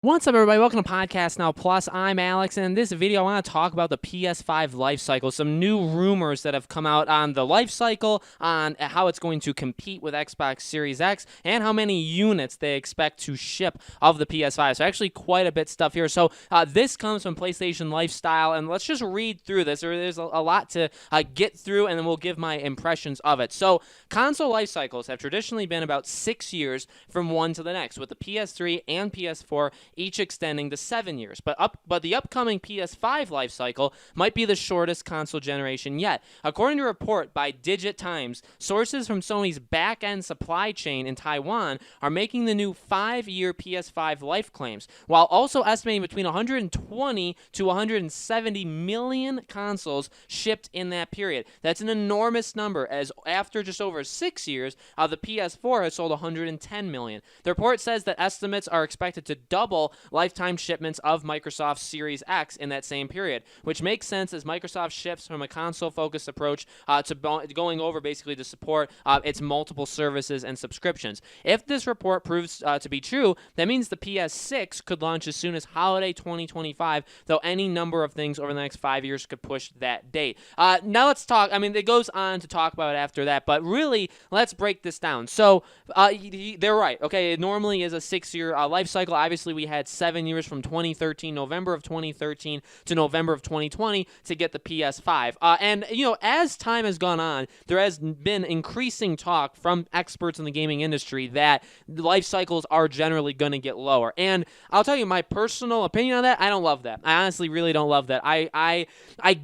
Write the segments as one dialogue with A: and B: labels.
A: What's up, everybody? Welcome to Podcast Now Plus. I'm Alex, and in this video, I want to talk about the PS5 life cycle. Some new rumors that have come out on the life cycle, on how it's going to compete with Xbox Series X, and how many units they expect to ship of the PS5. So actually quite a bit of stuff here. So this comes from PlayStation Lifestyle, and let's just read through this. There's a lot to get through, and then we'll give my impressions of it. So console life cycles have traditionally been about 6 years from one to the next, with the PS3 and PS4 each extending to 7 years. But the upcoming PS5 life cycle might be the shortest console generation yet. According to a report by Digit Times, sources from Sony's back-end supply chain in Taiwan are making the new 5-year PS5 life claims, while also estimating between 120 to 170 million consoles shipped in that period. That's an enormous number, as after just over 6 years, the PS4 has sold 110 million. The report says that estimates are expected to double lifetime shipments of Microsoft's Series X in that same period, which makes sense as Microsoft shifts from a console-focused approach to going over basically to support its multiple services and subscriptions. If this report proves to be true, that means the PS6 could launch as soon as holiday 2025, though any number of things over the next 5 years could push that date. Now let's talk. I mean, it goes on to talk about it after that, but really, let's break this down. So they're right. Okay, it normally is a 6-year life cycle. Obviously, we had 7 years from 2013, November of 2013 to November of 2020 to get the PS5. And, you know, as time has gone on, there has been increasing talk from experts in the gaming industry that life cycles are generally going to get lower. And I'll tell you my personal opinion on that. I don't love that. I honestly really don't love that. I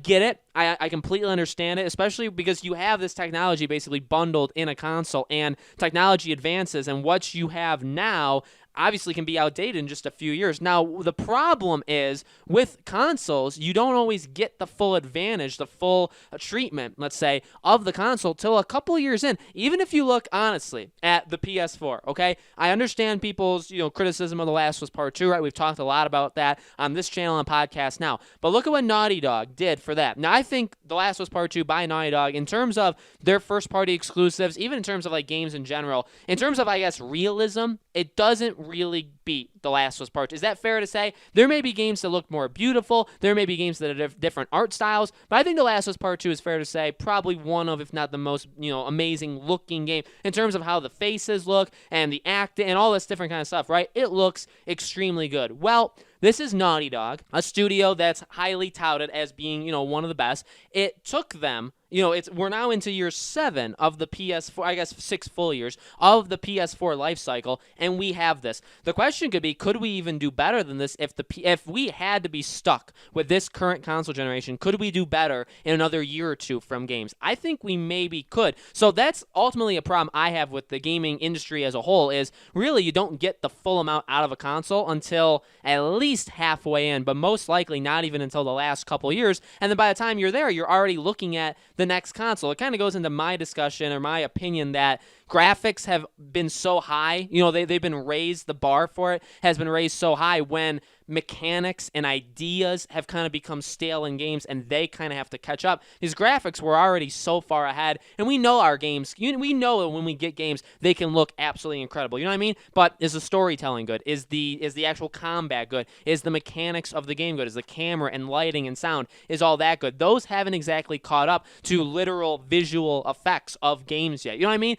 A: get it. I completely understand it, especially because you have this technology basically bundled in a console, and technology advances, and what you have now obviously can be outdated in just a few years. Now, the problem is with consoles, you don't always get the full advantage, the full treatment, let's say, of the console till a couple years in. Even if you look honestly at the PS4, okay? I understand people's, criticism of The Last of Us Part 2, right? We've talked a lot about that on this channel and podcast now. But look at what Naughty Dog did for that. Now, I think The Last of Us Part 2 by Naughty Dog, in terms of their first-party exclusives, even in terms of like games in general, in terms of, I guess, realism, it doesn't really beat The Last of Us Part 2. Is that fair to say? There may be games that look more beautiful. There may be games that have different art styles. But I think The Last of Us Part 2 is fair to say probably one of, if not the most, amazing looking game in terms of how the faces look and the acting and all this different kind of stuff, right? It looks extremely good. Well, this is Naughty Dog, a studio that's highly touted as being, one of the best. It took them, we're now into year 7 of the PS4, I guess 6 full years of the PS4 life cycle, and we have this. The question could be, could we even do better than this if we had to be stuck with this current console generation? Could we do better in another year or two from games? I think we maybe could. So that's ultimately a problem I have with the gaming industry as a whole, is really you don't get the full amount out of a console until at least halfway in, but most likely not even until the last couple years. And then by the time you're there, you're already looking at the next console. It kind of goes into my discussion or my opinion that graphics have been so high, they've been raised, the bar for it has been raised so high when mechanics and ideas have kind of become stale in games and they kind of have to catch up. These graphics were already so far ahead, and we know our games, we know that when we get games, they can look absolutely incredible. You know what I mean? But is the storytelling good? Is the actual combat good? Is the mechanics of the game good? Is the camera and lighting and sound, is all that good? Those haven't exactly caught up to literal visual effects of games yet. You know what I mean?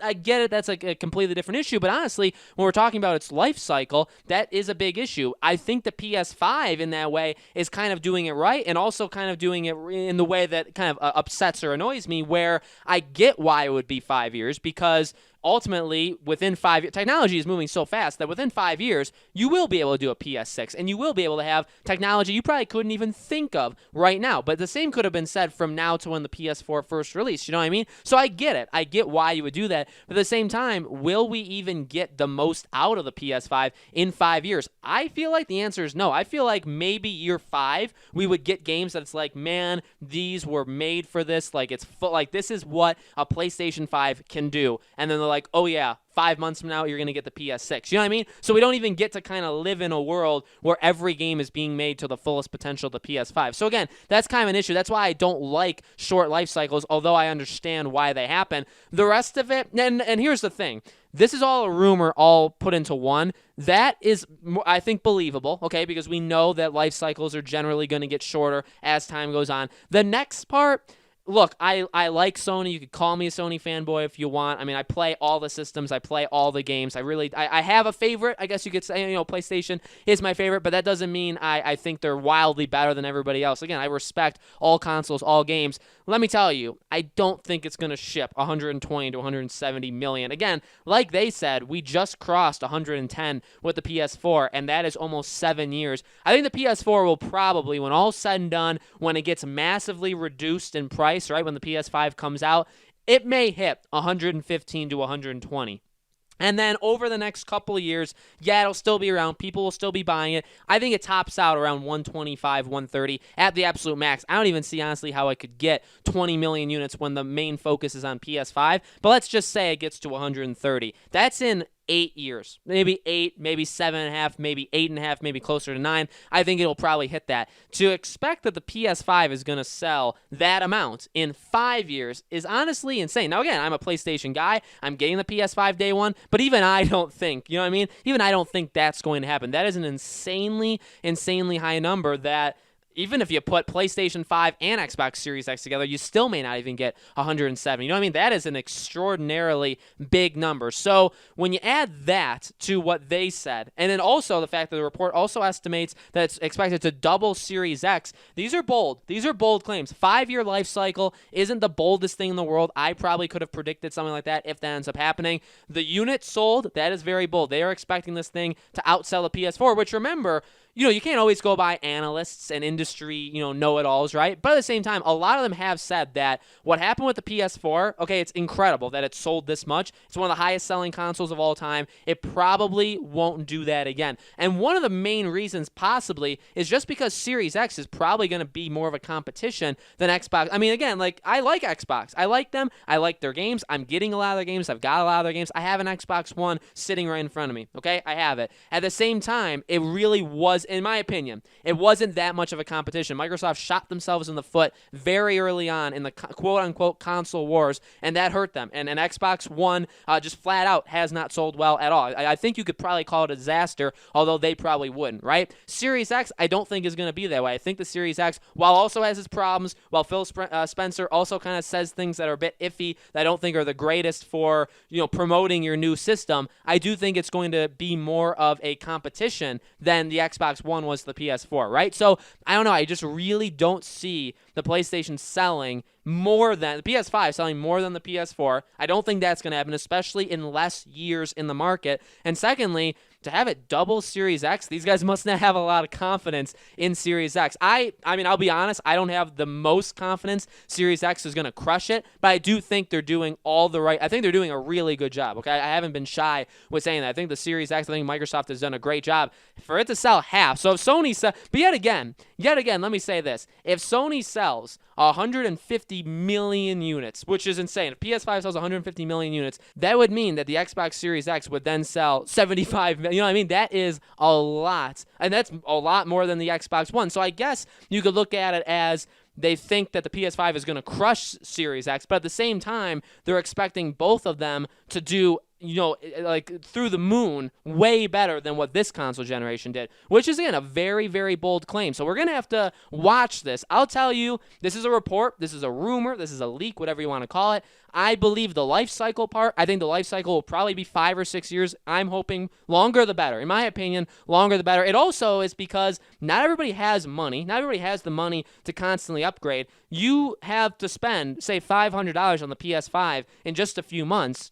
A: I get it, that's like a completely different issue, but honestly, when we're talking about its life cycle, that is a big issue. I think the PS5 in that way is kind of doing it right, and also kind of doing it in the way that kind of upsets or annoys me, where I get why it would be 5 years, because ultimately, within 5 years, technology is moving so fast that within 5 years, you will be able to do a PS6, and you will be able to have technology you probably couldn't even think of right now. But the same could have been said from now to when the PS4 first released, you know what I mean? So I get it. I get why you would do that. But at the same time, will we even get the most out of the PS5 in 5 years? I feel like the answer is no. I feel like maybe year 5, we would get games that it's like, man, these were made for this. Like, it's like, this is what a PlayStation 5 can do. And then they're like, oh yeah, 5 months from now, you're going to get the PS6. You know what I mean? So we don't even get to kind of live in a world where every game is being made to the fullest potential of the PS5. So again, that's kind of an issue. That's why I don't like short life cycles, although I understand why they happen. The rest of it, and here's the thing. This is all a rumor, all put into one. That is, I think, believable, okay, because we know that life cycles are generally going to get shorter as time goes on. The next part, look, I like Sony. You could call me a Sony fanboy if you want. I mean, I play all the systems. I play all the games. I have a favorite. I guess you could say, PlayStation is my favorite, but that doesn't mean I think they're wildly better than everybody else. Again, I respect all consoles, all games. Let me tell you, I don't think it's going to ship 120 to 170 million. Again, like they said, we just crossed 110 with the PS4, and that is almost 7 years. I think the PS4 will probably, when all's said and done, when it gets massively reduced in price, right, when the PS5 comes out, it may hit 115 to 120. And then over the next couple of years, yeah, it'll still be around. People will still be buying it. I think it tops out around 125, 130 at the absolute max. I don't even see, honestly, how I could get 20 million units when the main focus is on PS5. But let's just say it gets to 130. That's in 8 years, maybe 8, maybe 7.5, maybe 8.5, maybe closer to 9. I think it'll probably hit that. To expect that the PS5 is going to sell that amount in 5 years is honestly insane. Now, again, I'm a PlayStation guy. I'm getting the PS5 day one, but even I don't think, you know what I mean? Even I don't think that's going to happen. That is an insanely high number that even if you put PlayStation 5 and Xbox Series X together, you still may not even get 170. You know what I mean? That is an extraordinarily big number. So when you add that to what they said, and then also the fact that the report also estimates that it's expected to double Series X, these are bold. These are bold claims. 5-year life cycle isn't the boldest thing in the world. I probably could have predicted something like that if that ends up happening. The units sold, that is very bold. They are expecting this thing to outsell the PS4, which, remember, you can't always go by analysts and industry, know-it-alls, right? But at the same time, a lot of them have said that what happened with the PS4, okay, it's incredible that it sold this much. It's one of the highest-selling consoles of all time. It probably won't do that again. And one of the main reasons, possibly, is just because Series X is probably going to be more of a competition than Xbox. I mean, again, I like Xbox. I like them. I like their games. I'm getting a lot of their games. I've got a lot of their games. I have an Xbox One sitting right in front of me, okay? I have it. At the same time, it really was, in my opinion, it wasn't that much of a competition. Microsoft shot themselves in the foot very early on in the quote-unquote console wars, and that hurt them. And Xbox One just flat out has not sold well at all. I think you could probably call it a disaster, although they probably wouldn't, right? Series X, I don't think is going to be that way. I think the Series X, while also has its problems, while Phil Spencer also kind of says things that are a bit iffy, that I don't think are the greatest for promoting your new system, I do think it's going to be more of a competition than the Xbox One was the PS4, right? So, I don't know. I just really don't see the PlayStation selling more than the PS5 selling more than the PS4. I don't think that's going to happen, especially in less years in the market. And secondly, to have it double Series X, these guys must not have a lot of confidence in Series X. I mean, I'll be honest, I don't have the most confidence Series X is going to crush it, but I do think they're doing I think they're doing a really good job, okay? I haven't been shy with saying that. I think the Series X, I think Microsoft has done a great job for it to sell half. So if Sony but yet again, let me say this. If Sony sells 150 million units, which is insane. If PS5 sells 150 million units, that would mean that the Xbox Series X would then sell 75 million. You know what I mean? That is a lot. And that's a lot more than the Xbox One. So I guess you could look at it as they think that the PS5 is going to crush Series X, but at the same time, they're expecting both of them to do through the moon, way better than what this console generation did, which is, again, a very, very bold claim. So we're going to have to watch this. I'll tell you, this is a report, this is a rumor, this is a leak, whatever you want to call it. I believe the life cycle part, I think the life cycle will probably be 5 or 6 years. I'm hoping longer the better. In my opinion, longer the better. It also is because not everybody has money. Not everybody has the money to constantly upgrade. You have to spend, say, $500 on the PS5 in just a few months.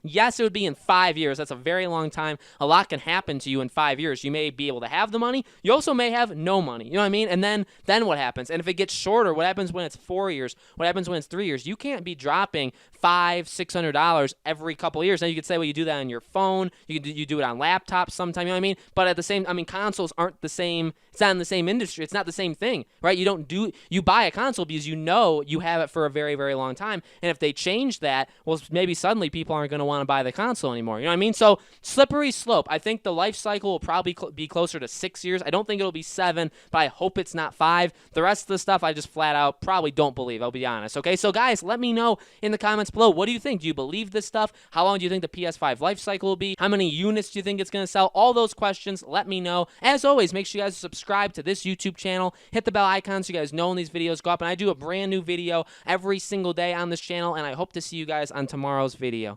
A: Yes, it would be in 5 years. That's a very long time. A lot can happen to you in 5 years. You may be able to have the money. You also may have no money. You know what I mean? And then what happens? And if it gets shorter, what happens when it's 4 years? What happens when it's 3 years? You can't be dropping $500-$600 every couple of years. Now you could say, well, you do that on your phone. You do it on laptops sometime. You know what I mean? But at the same, consoles aren't the same. It's not in the same industry. It's not the same thing, right? You buy a console because you know you have it for a very, very long time. And if they change that, well, maybe suddenly people aren't going to want want to buy the console anymore. You know what I mean? So slippery slope. I think the life cycle will probably be closer to 6 years. I don't think it'll be 7, but I hope it's not 5. The rest of the stuff I just flat out probably don't believe. I'll be honest. Okay, so guys, let me know in the comments below. What do you think? Do you believe this stuff? How long do you think the PS5 life cycle will be? How many units do you think it's going to sell? All those questions, let me know. As always, make sure you guys subscribe to this YouTube channel. Hit the bell icon so you guys know when these videos go up. And I do a brand new video every single day on this channel, and I hope to see you guys on tomorrow's video.